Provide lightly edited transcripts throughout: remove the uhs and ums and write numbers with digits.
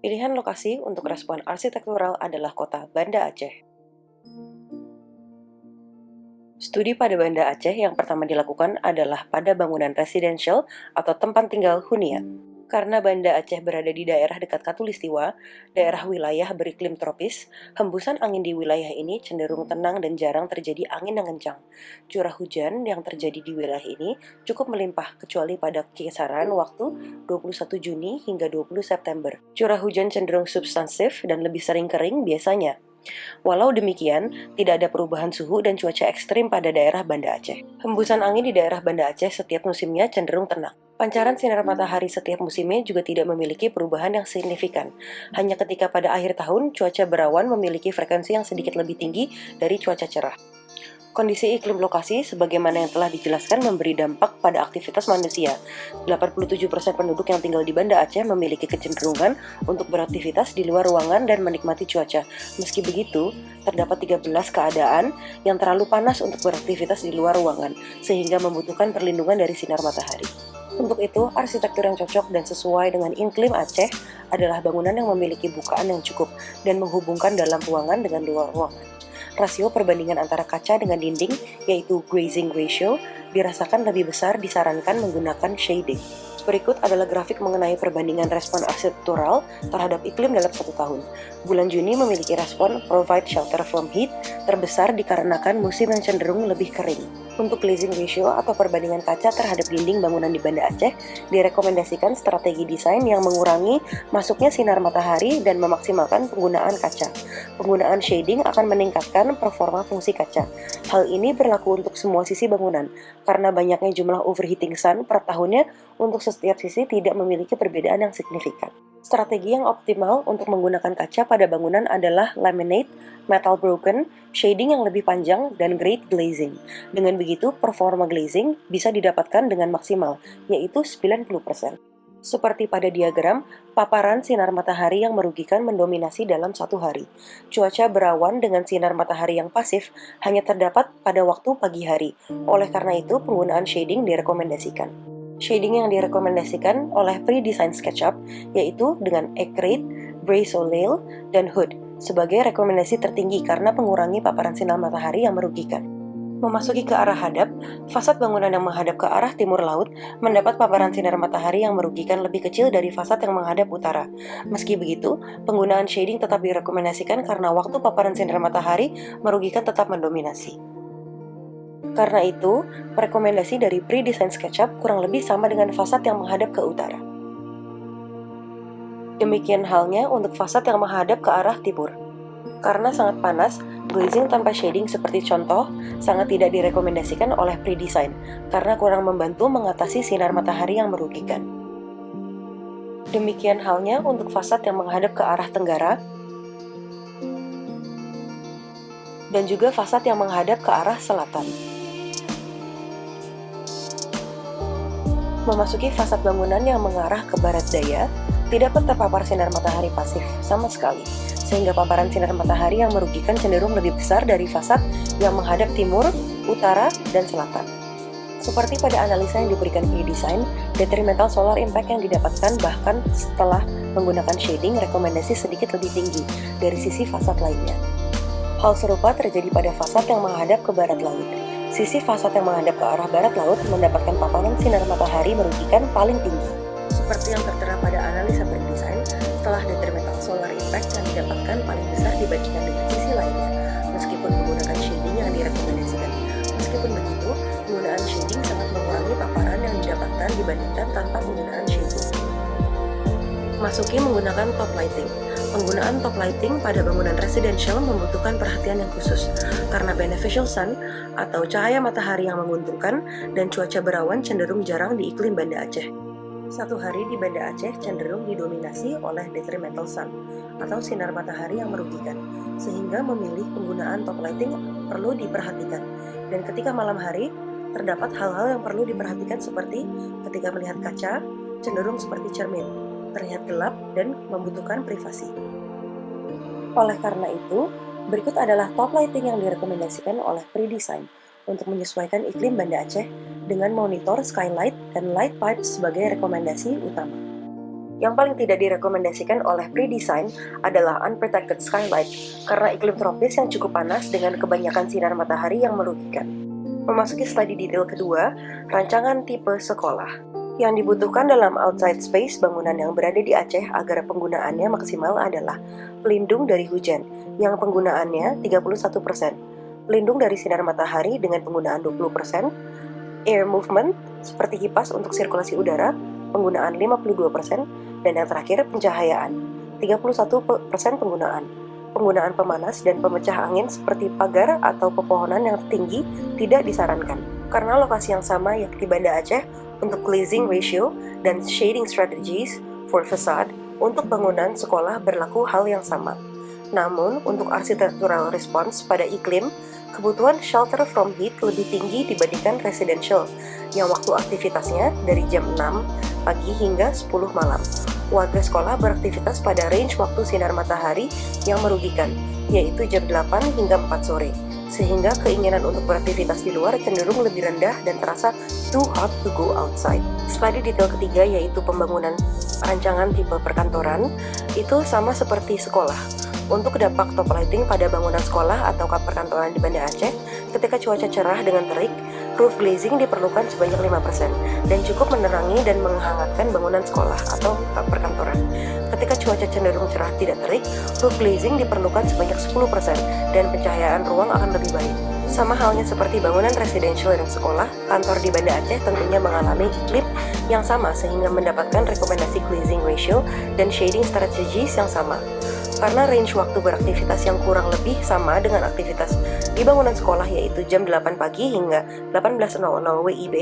Pilihan lokasi untuk respon arsitektural adalah kota Banda Aceh. Studi pada Banda Aceh yang pertama dilakukan adalah pada bangunan residensial atau tempat tinggal hunian. Karena Banda Aceh berada di daerah dekat Katulistiwa, daerah wilayah beriklim tropis, hembusan angin di wilayah ini cenderung tenang dan jarang terjadi angin yang kencang. Curah hujan yang terjadi di wilayah ini cukup melimpah kecuali pada kisaran waktu 21 Juni hingga 20 September. Curah hujan cenderung substansif dan lebih sering kering biasanya. Walau demikian, tidak ada perubahan suhu dan cuaca ekstrim pada daerah Banda Aceh. Hembusan angin di daerah Banda Aceh setiap musimnya cenderung tenang. Pancaran sinar matahari setiap musimnya juga tidak memiliki perubahan yang signifikan. Hanya ketika pada akhir tahun, cuaca berawan memiliki frekuensi yang sedikit lebih tinggi dari cuaca cerah. Kondisi iklim lokasi sebagaimana yang telah dijelaskan memberi dampak pada aktivitas manusia. 87% penduduk yang tinggal di Banda Aceh memiliki kecenderungan untuk beraktivitas di luar ruangan dan menikmati cuaca. Meski begitu, terdapat 13 keadaan yang terlalu panas untuk beraktivitas di luar ruangan, sehingga membutuhkan perlindungan dari sinar matahari. Untuk itu, arsitektur yang cocok dan sesuai dengan iklim Aceh adalah bangunan yang memiliki bukaan yang cukup dan menghubungkan dalam ruangan dengan luar ruangan. Rasio perbandingan antara kaca dengan dinding, yaitu glazing ratio, dirasakan lebih besar disarankan menggunakan shading. Berikut adalah grafik mengenai perbandingan respon arsitektural terhadap iklim dalam satu tahun. Bulan Juni memiliki respon provide shelter from heat terbesar dikarenakan musim yang cenderung lebih kering. Untuk glazing ratio atau perbandingan kaca terhadap dinding bangunan di Banda Aceh, direkomendasikan strategi desain yang mengurangi masuknya sinar matahari dan memaksimalkan penggunaan kaca. Penggunaan shading akan meningkatkan performa fungsi kaca. Hal ini berlaku untuk semua sisi bangunan, karena banyaknya jumlah overheating sun per tahunnya untuk setiap sisi tidak memiliki perbedaan yang signifikan. Strategi yang optimal untuk menggunakan kaca pada bangunan adalah laminate, metal broken, shading yang lebih panjang, dan grade glazing. Dengan begitu, performa glazing bisa didapatkan dengan maksimal, yaitu 90%. Seperti pada diagram, paparan sinar matahari yang merugikan mendominasi dalam satu hari. Cuaca berawan dengan sinar matahari yang pasif hanya terdapat pada waktu pagi hari. Oleh karena itu, penggunaan shading direkomendasikan. Shading yang direkomendasikan oleh pre-design SketchUp yaitu dengan Ecrate, Bray Soleil, dan Hood sebagai rekomendasi tertinggi karena mengurangi paparan sinar matahari yang merugikan. Memasuki ke arah hadap, fasad bangunan yang menghadap ke arah timur laut mendapat paparan sinar matahari yang merugikan lebih kecil dari fasad yang menghadap utara. Meski begitu, penggunaan shading tetap direkomendasikan karena waktu paparan sinar matahari merugikan tetap mendominasi. Karena itu, rekomendasi dari pre-design SketchUp kurang lebih sama dengan fasad yang menghadap ke utara. Demikian halnya untuk fasad yang menghadap ke arah timur. Karena sangat panas, glazing tanpa shading seperti contoh sangat tidak direkomendasikan oleh pre-design karena kurang membantu mengatasi sinar matahari yang merugikan. Demikian halnya untuk fasad yang menghadap ke arah tenggara dan juga fasad yang menghadap ke arah selatan. Memasuki fasad bangunan yang mengarah ke barat daya, tidak terpapar sinar matahari pasif sama sekali, sehingga paparan sinar matahari yang merugikan cenderung lebih besar dari fasad yang menghadap timur, utara, dan selatan. Seperti pada analisa yang diberikan pre-design, detrimental solar impact yang didapatkan bahkan setelah menggunakan shading rekomendasi sedikit lebih tinggi dari sisi fasad lainnya. Hal serupa terjadi pada fasad yang menghadap ke barat laut. Sisi fasad yang menghadap ke arah barat laut mendapatkan paparan sinar matahari merugikan paling tinggi. Seperti yang tertera pada analisa pre-design, setelah detrimental solar impact yang didapatkan paling besar dibandingkan dengan sisi lainnya, meskipun menggunakan shading yang direkomendasikan. Meskipun begitu, penggunaan shading sangat mengurangi paparan yang didapatkan dibandingkan tanpa penggunaan shading. Masuki menggunakan top lighting. Penggunaan top lighting pada bangunan residensial membutuhkan perhatian yang khusus karena beneficial sun atau cahaya matahari yang menguntungkan dan cuaca berawan cenderung jarang di iklim Banda Aceh. Satu hari di Banda Aceh cenderung didominasi oleh detrimental sun atau sinar matahari yang merugikan, sehingga memilih penggunaan top lighting perlu diperhatikan. Dan ketika malam hari, terdapat hal-hal yang perlu diperhatikan seperti ketika melihat kaca, cenderung seperti cermin, terlihat gelap dan membutuhkan privasi. Oleh karena itu, berikut adalah top lighting yang direkomendasikan oleh pre-design untuk menyesuaikan iklim Banda Aceh dengan monitor skylight dan light pipe sebagai rekomendasi utama. Yang paling tidak direkomendasikan oleh pre-design adalah unprotected skylight, karena iklim tropis yang cukup panas dengan kebanyakan sinar matahari yang merugikan. Memasuki studi detail kedua, rancangan tipe sekolah. Yang dibutuhkan dalam outside space bangunan yang berada di Aceh agar penggunaannya maksimal adalah pelindung dari hujan, yang penggunaannya 31%, pelindung dari sinar matahari dengan penggunaan 20%, air movement, seperti kipas untuk sirkulasi udara, penggunaan 52%, dan yang terakhir pencahayaan, 31% penggunaan. Penggunaan pemanas dan pemecah angin seperti pagar atau pepohonan yang tinggi tidak disarankan. Karena lokasi yang sama yakni Banda Aceh, untuk glazing ratio dan shading strategies for facade untuk bangunan sekolah berlaku hal yang sama. Namun, untuk architectural response pada iklim, kebutuhan shelter from heat lebih tinggi dibandingkan residential, yang waktu aktivitasnya dari jam 6 pagi hingga 10 malam. Warga sekolah beraktivitas pada range waktu sinar matahari yang merugikan, yaitu jam 8 hingga 4 sore, sehingga keinginan untuk beraktivitas di luar cenderung lebih rendah dan terasa too hot to go outside. Studi detail ketiga yaitu pembangunan rancangan tipe perkantoran, itu sama seperti sekolah. Untuk dampak top lighting pada bangunan sekolah atau perkantoran di Banda Aceh, ketika cuaca cerah dengan terik, roof glazing diperlukan sebanyak 5% dan cukup menerangi dan menghangatkan bangunan sekolah atau perkantoran. Ketika cuaca cenderung cerah tidak terik, roof glazing diperlukan sebanyak 10% dan pencahayaan ruang akan lebih baik. Sama halnya seperti bangunan residential dan sekolah, kantor di Banda Aceh tentunya mengalami iklim yang sama sehingga mendapatkan rekomendasi glazing ratio dan shading strategies yang sama. Karena range waktu beraktivitas yang kurang lebih sama dengan aktivitas di bangunan sekolah yaitu jam 8 pagi hingga 18.00 WIB,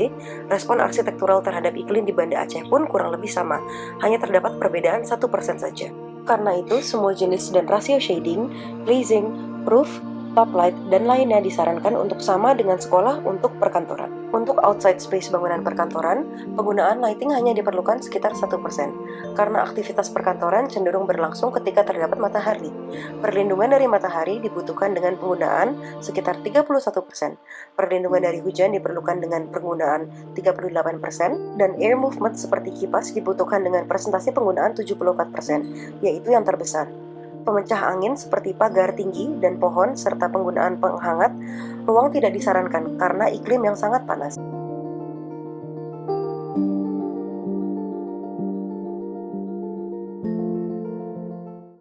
respon arsitektural terhadap iklim di Banda Aceh pun kurang lebih sama, hanya terdapat perbedaan 1% saja. Karena itu, semua jenis dan rasio shading, glazing, roof, top light, dan lainnya disarankan untuk sama dengan sekolah untuk perkantoran. Untuk outside space bangunan perkantoran, penggunaan lighting hanya diperlukan sekitar 1%, karena aktivitas perkantoran cenderung berlangsung ketika terdapat matahari. Perlindungan dari matahari dibutuhkan dengan penggunaan sekitar 31%, perlindungan dari hujan diperlukan dengan penggunaan 38%, dan air movement seperti kipas dibutuhkan dengan presentasi penggunaan 74%, yaitu yang terbesar. Pemecah angin seperti pagar tinggi dan pohon serta penggunaan penghangat ruang tidak disarankan karena iklim yang sangat panas.